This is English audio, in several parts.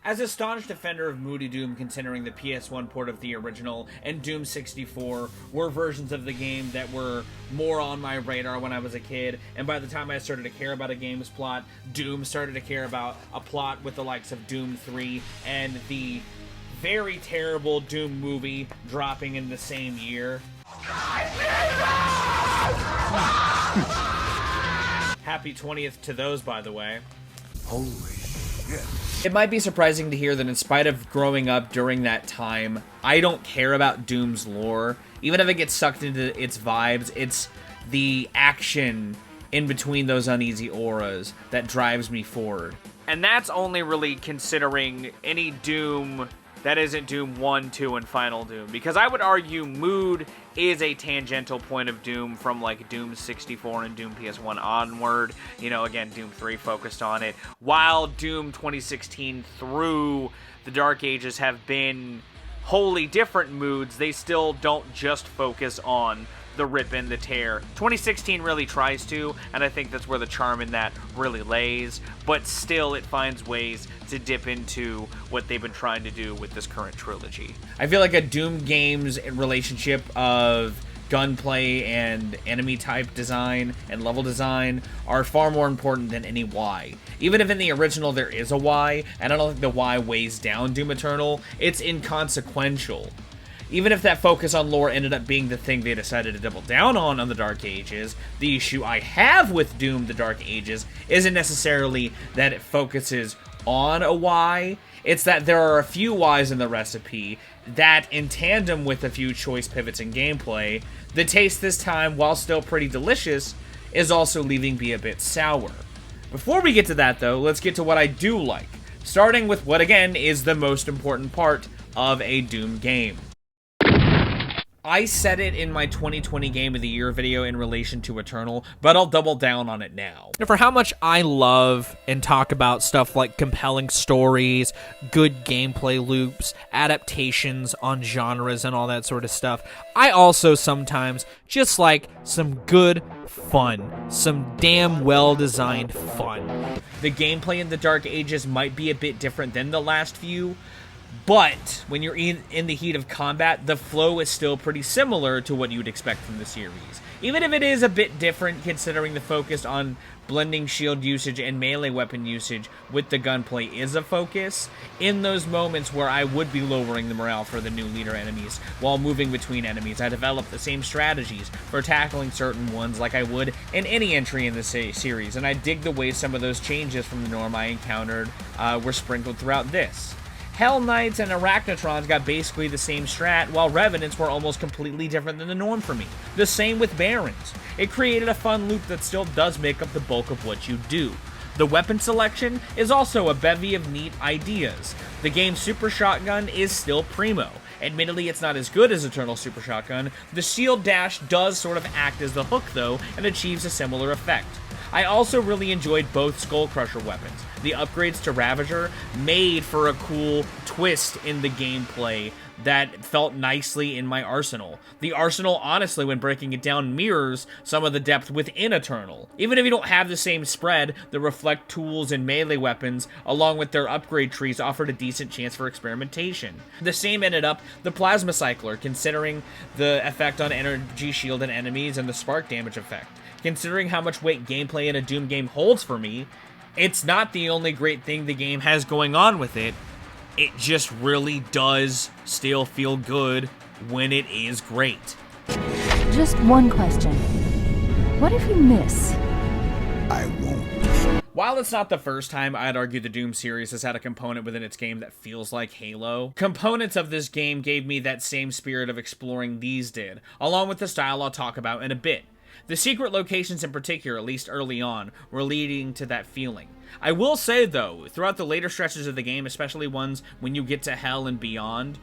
As a staunch defender of Moody Doom, considering the PS1 port of the original and Doom 64 were versions of the game that were more on my radar when I was a kid, and by the time I started to care about a game's plot, Doom started to care about a plot with the likes of Doom 3 and the very terrible Doom movie dropping in the same year. Happy 20th to those, by the way. Holy shit. It might be surprising to hear that in spite of growing up during that time, I don't care about Doom's lore. Even if I get sucked into its vibes, it's the action in between those uneasy auras that drives me forward. And that's only really considering any Doom that isn't Doom 1, 2, and Final Doom. Because I would argue Mood is a tangential point of Doom from like Doom 64 and Doom PS1 onward. You know, again, Doom 3 focused on it. While Doom 2016 through the Dark Ages have been wholly different moods, they still don't just focus on the rip and the tear. 2016 really tries to, and I think that's where the charm in that really lays, but still it finds ways to dip into what they've been trying to do with this current trilogy. I feel like a Doom game's relationship of gunplay and enemy type design and level design are far more important than any Y. Even if in the original there is a Y, and I don't think the Y weighs down Doom Eternal, it's inconsequential. Even if that focus on lore ended up being the thing they decided to double down on the Dark Ages, the issue I have with Doom the Dark Ages isn't necessarily that it focuses on a Y, it's that there are a few Ys in the recipe that, in tandem with a few choice pivots in gameplay, the taste this time, while still pretty delicious, is also leaving me a bit sour. Before we get to that though, let's get to what I do like, starting with what again is the most important part of a Doom game. I said it in my 2020 Game of the Year video in relation to Eternal, but I'll double down on it now. For how much I love and talk about stuff like compelling stories, good gameplay loops, adaptations on genres and all that sort of stuff, I also sometimes just like some good fun. Some damn well-designed fun. The gameplay in the Dark Ages might be a bit different than the last few, but when you're in the heat of combat, the flow is still pretty similar to what you'd expect from the series. Even if it is a bit different considering the focus on blending shield usage and melee weapon usage with the gunplay is a focus, in those moments where I would be lowering the morale for the new leader enemies while moving between enemies, I develop the same strategies for tackling certain ones like I would in any entry in the series, and I dig the way some of those changes from the norm I encountered were sprinkled throughout this. Hell Knights and Arachnotrons got basically the same strat, while Revenants were almost completely different than the norm for me. The same with Barons. It created a fun loop that still does make up the bulk of what you do. The weapon selection is also a bevy of neat ideas. The game's Super Shotgun is still primo. Admittedly, it's not as good as Eternal Super Shotgun. The Shield Dash does sort of act as the hook, though, and achieves a similar effect. I also really enjoyed both Skull Crusher weapons. The upgrades to Ravager made for a cool twist in the gameplay that felt nicely in my arsenal. The arsenal, honestly, when breaking it down, mirrors some of the depth within Eternal. Even if you don't have the same spread, the Reflect tools and melee weapons, along with their upgrade trees, offered a decent chance for experimentation. The same ended up the Plasma Cycler, considering the effect on energy shield and enemies and the spark damage effect. Considering how much weight gameplay in a Doom game holds for me, it's not the only great thing the game has going on with it. It just really does still feel good when it is great. Just one question. What if you miss? I won't. While it's not the first time I'd argue the Doom series has had a component within its game that feels like Halo, components of this game gave me that same spirit of exploring these did, along with the style I'll talk about in a bit. The secret locations in particular, at least early on, were leading to that feeling. I will say, though, throughout the later stretches of the game, especially ones when you get to Hell and beyond,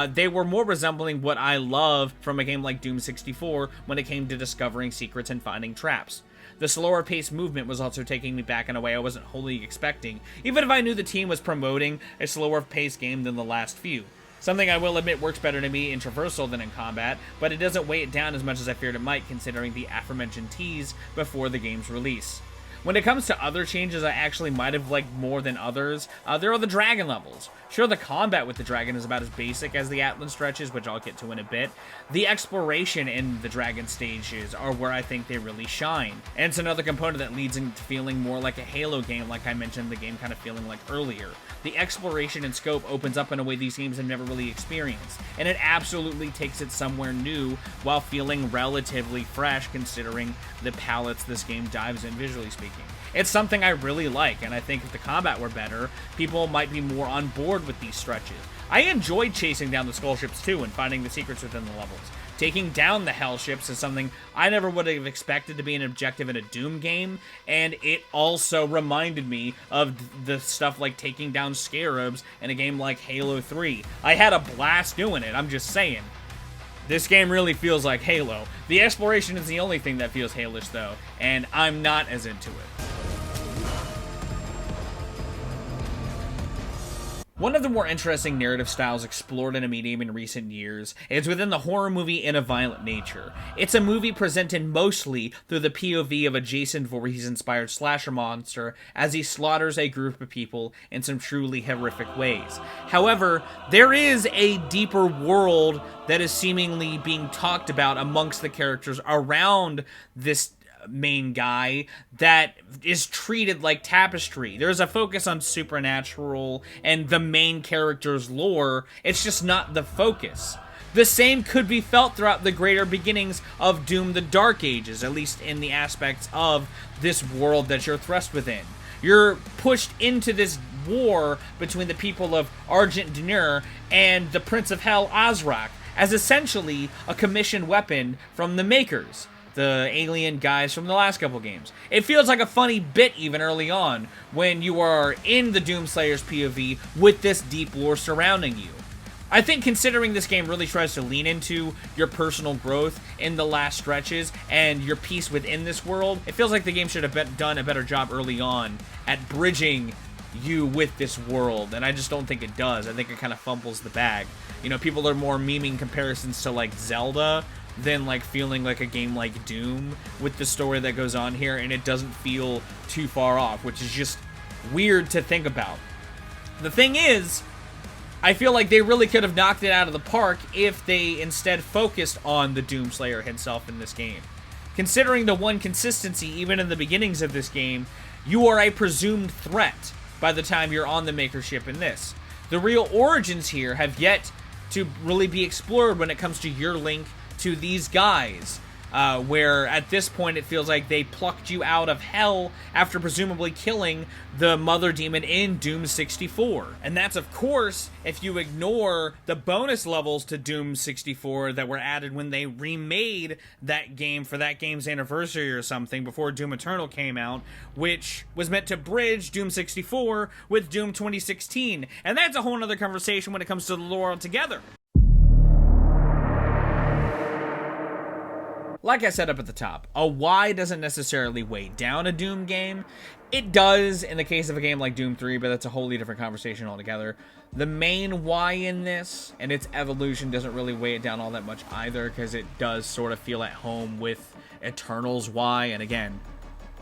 they were more resembling what I love from a game like Doom 64 when it came to discovering secrets and finding traps. The slower paced movement was also taking me back in a way I wasn't wholly expecting, even if I knew the team was promoting a slower paced game than the last few. Something I will admit works better to me in traversal than in combat, but it doesn't weigh it down as much as I feared it might considering the aforementioned tease before the game's release. When it comes to other changes I actually might have liked more than others, there are the dragon levels. Sure, the combat with the dragon is about as basic as the Atlan stretches, which I'll get to in a bit. The exploration in the dragon stages are where I think they really shine. And it's another component that leads into feeling more like a Halo game, like I mentioned the game kind of feeling like earlier. The exploration and scope opens up in a way these games have never really experienced, and it absolutely takes it somewhere new while feeling relatively fresh considering the palettes this game dives in visually speaking. It's something I really like, and I think if the combat were better, people might be more on board with these stretches. I enjoyed chasing down the skull ships too and finding the secrets within the levels. Taking down the hell ships is something I never would have expected to be an objective in a Doom game, and it also reminded me of the stuff like taking down scarabs in a game like Halo 3. I had a blast doing it, I'm just saying. This game really feels like Halo. The exploration is the only thing that feels Halo-ish though, and I'm not as into it. One of the more interesting narrative styles explored in a medium in recent years is within the horror movie in a violent nature. It's a movie presented mostly through the POV of a Jason Voorhees-inspired slasher monster as he slaughters a group of people in some truly horrific ways. However, there is a deeper world that is seemingly being talked about amongst the characters around this main guy that is treated like tapestry. There's a focus on supernatural and the main character's lore. It's just not the focus. The same could be felt throughout the greater beginnings of Doom the Dark Ages, at least in the aspects of this world that you're thrust within. You're pushed into this war between the people of Argent Dinur and the Prince of Hell Azrak as essentially a commissioned weapon from the Makers, the alien guys from the last couple games. It feels like a funny bit even early on when you are in the Doomslayer's POV with this deep lore surrounding you. I think considering this game really tries to lean into your personal growth in the last stretches and your peace within this world, it feels like the game should have done a better job early on at bridging you with this world, and I just don't think it does. I think it kind of fumbles the bag. You know, people are more memeing comparisons to like Zelda than like feeling like a game like Doom with the story that goes on here, and it doesn't feel too far off, which is just weird to think about. The thing is, I feel like they really could have knocked it out of the park if they instead focused on the Doomslayer himself in this game. Considering the one consistency, even in the beginnings of this game, you are a presumed threat by the time you're on the Maker ship in this. The real origins here have yet to really be explored when it comes to your link to these guys, where at this point it feels like they plucked you out of hell after presumably killing the mother demon in Doom 64. And that's of course if you ignore the bonus levels to Doom 64 that were added when they remade that game for that game's anniversary or something before Doom Eternal came out, which was meant to bridge Doom 64 with Doom 2016. And that's a whole nother conversation when it comes to the lore altogether. Like I said up at the top, a why doesn't necessarily weigh down a Doom game. It does in the case of a game like Doom 3, but that's a wholly different conversation altogether. The main why in this and its evolution doesn't really weigh it down all that much either, because it does sort of feel at home with Eternal's why, and again,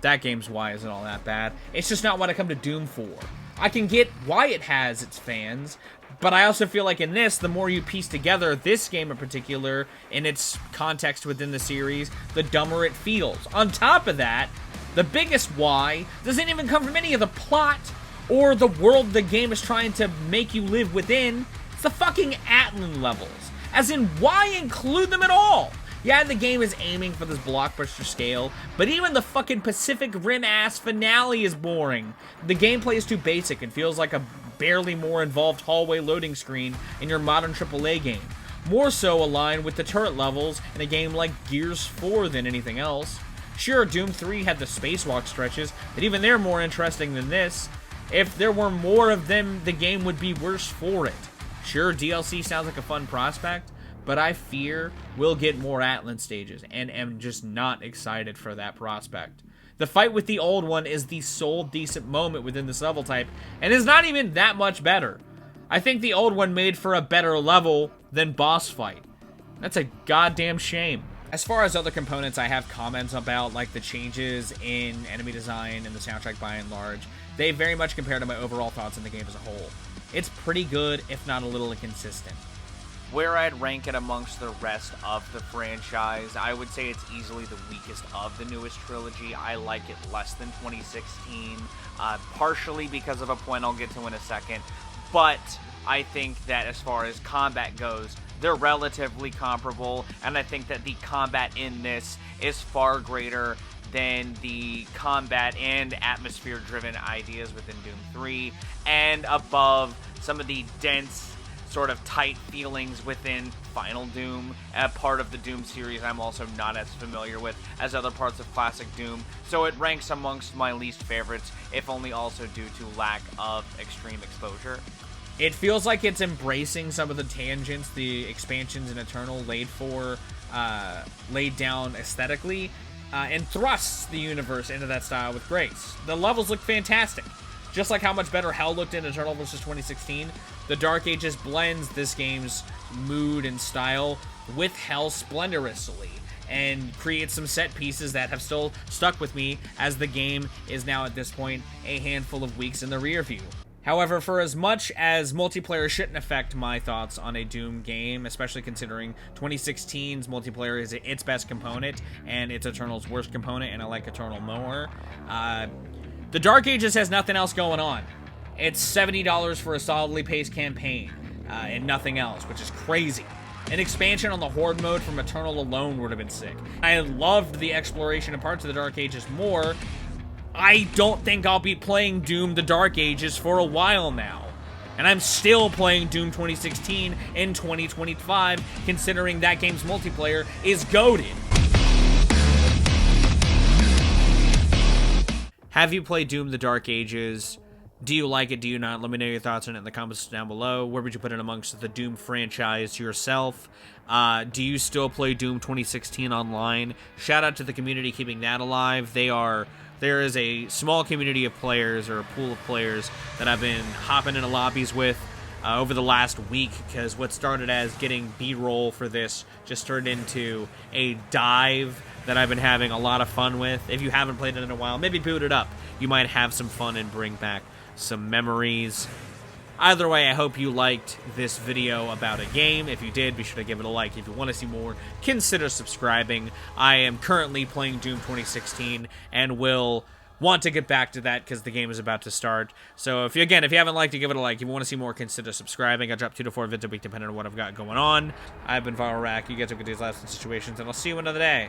that game's why isn't all that bad. It's just not what I come to Doom for. I can get why it has its fans, but I also feel like in this, the more you piece together this game in particular, in its context within the series, the dumber it feels. On top of that, the biggest why doesn't even come from any of the plot or the world the game is trying to make you live within. It's the fucking Atlan levels. As in, why include them at all? Yeah, the game is aiming for this blockbuster scale, but even the fucking Pacific Rim-ass finale is boring. The gameplay is too basic and feels like a barely more involved hallway loading screen in your modern AAA game. More so aligned with the turret levels in a game like Gears 4 than anything else. Sure, Doom 3 had the spacewalk stretches, but even they're more interesting than this. If there were more of them, the game would be worse for it. Sure, DLC sounds like a fun prospect, but I fear we'll get more Atlan stages, and am just not excited for that prospect. The fight with the old one is the sole decent moment within this level type, and is not even that much better. I think the old one made for a better level than boss fight. That's a goddamn shame. As far as other components, I have comments about, like the changes in enemy design and the soundtrack by and large. They very much compare to my overall thoughts on the game as a whole. It's pretty good, if not a little inconsistent. Where I'd rank it amongst the rest of the franchise, I would say it's easily the weakest of the newest trilogy. I like it less than 2016, partially because of a point I'll get to in a second, but I think that as far as combat goes, they're relatively comparable, and I think that the combat in this is far greater than the combat and atmosphere-driven ideas within Doom 3, and above some of the dense, sort of tight feelings within Final Doom, a part of the Doom series I'm also not as familiar with as other parts of classic Doom, so it ranks amongst my least favorites, if only also due to lack of extreme exposure. It feels like it's embracing some of the tangents the expansions in Eternal laid down aesthetically, and thrusts the universe into that style with grace. The levels look fantastic. Just like how much better Hell looked in Eternal versus 2016, the Dark Ages blends this game's mood and style with Hell splendorously, and creates some set pieces that have still stuck with me as the game is now at this point a handful of weeks in the rear view. However, for as much as multiplayer shouldn't affect my thoughts on a Doom game, especially considering 2016's multiplayer is its best component and it's Eternal's worst component, and I like Eternal more, the Dark Ages has nothing else going on. It's $70 for a solidly paced campaign, and nothing else, which is crazy. An expansion on the Horde mode from Eternal alone would have been sick. I loved the exploration and parts of the Dark Ages more. I don't think I'll be playing Doom the Dark Ages for a while now. And I'm still playing Doom 2016 in 2025, considering that game's multiplayer is goated. Have you played Doom the Dark Ages? Do you like it? Do you not? Let me know your thoughts on it in the comments down below. Where would you put it amongst the Doom franchise yourself? Do you still play Doom 2016 online? Shout out to the community keeping that alive. There is a small community of players, or a pool of players, that I've been hopping into lobbies with over the last week, because what started as getting B-roll for this just turned into a dive that I've been having a lot of fun with. If you haven't played it in a while, maybe boot it up. You might have some fun and bring back some memories. Either way, I hope you liked this video about a game. If you did, be sure to give it a like. If you want to see more, consider subscribing. I am currently playing Doom 2016 and will want to get back to that because the game is about to start. So if you haven't liked it, give it a like. If you want to see more, consider subscribing. I drop 2 to 4 vids a week depending on what I've got going on. I've been Viral Rack. You guys have good days, lives, and situations, and I'll see you another day.